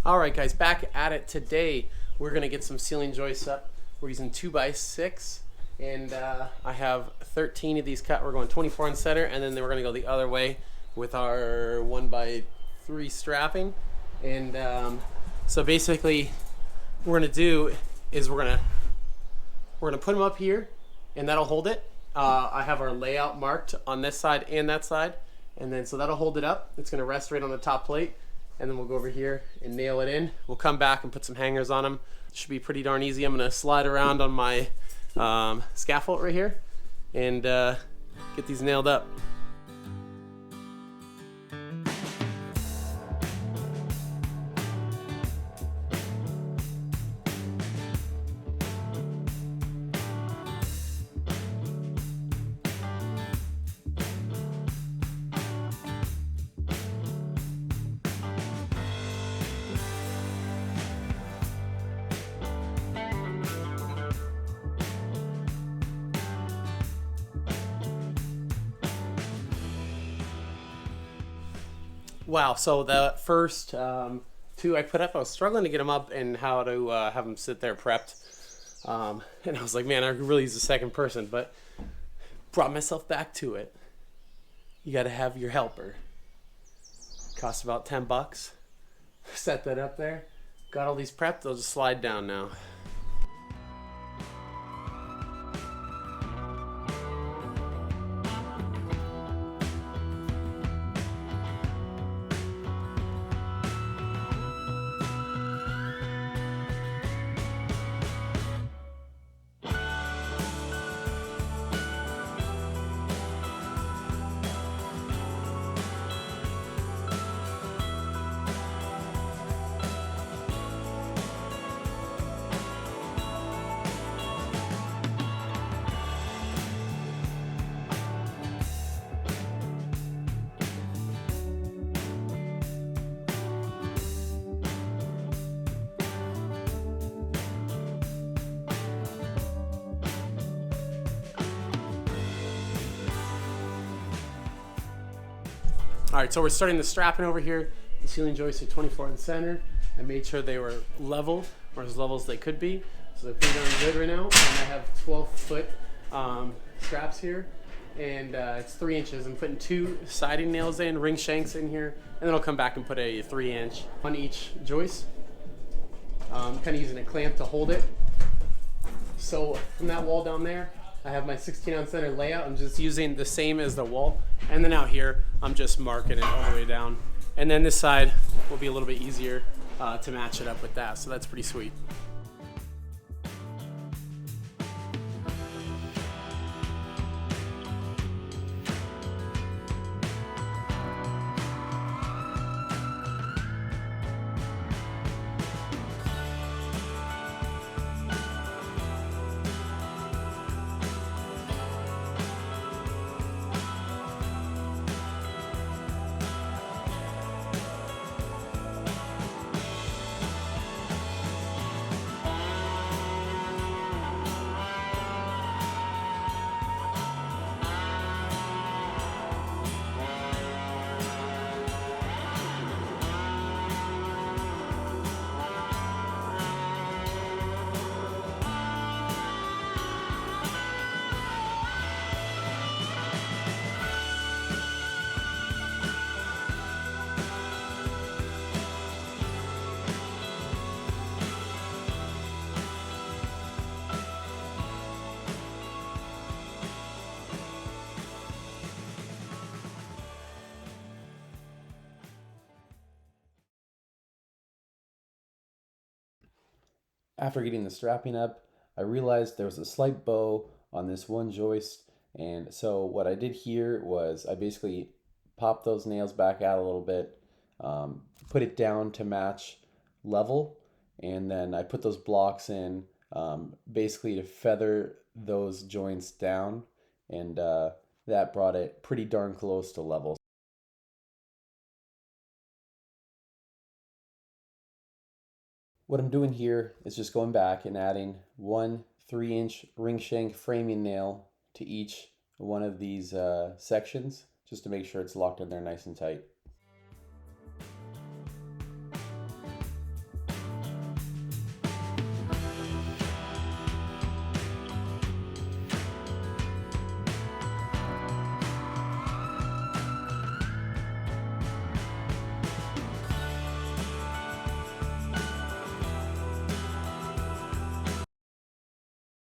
All right, guys, back at it today. We're gonna get some ceiling joists up. We're using 2x6, and I have 13 of these cut. We're going 24 on center, and then we're gonna go the other way with our 1x3 strapping. And so basically, what we're gonna do is we're gonna put them up here, and that'll hold it. I have our layout marked on this side and that side, and then so that'll hold it up. It's gonna rest right on the top plate. And then we'll go over here and nail it in. We'll come back and put some hangers on them. Should be pretty darn easy. I'm gonna slide around on my scaffold right here and get these nailed up. Wow, so the first two I put up, I was struggling to get them up and how to have them sit there prepped. And I was like, man, I could really use a second person, but brought myself back to it. You got to have your helper. Cost about 10 bucks. Set that up there. Got all these prepped, they'll just slide down now. All right, so we're starting the strapping over here. The ceiling joists are 24 in center. I made sure they were level, or as level as they could be. So they're pretty darn good right now. And I have 12-foot straps here, and it's 3 inches. I'm putting 2 siding nails in, ring shanks in here, and then I'll come back and put a 3-inch on each joist. Kind of using a clamp to hold it. So from that wall down there, I have my 16 on center layout. I'm just using the same as the wall. And then out here, I'm just marking it all the way down. And then this side will be a little bit easier to match it up with that. So that's pretty sweet. After getting the strapping up, I realized there was a slight bow on this one joist, and so what I did here was I basically popped those nails back out a little bit, put it down to match level, and then I put those blocks in basically to feather those joints down, and that brought it pretty darn close to level. What I'm doing here is just going back and adding 1 3-inch ring shank framing nail to each one of these sections, just to make sure it's locked in there nice and tight.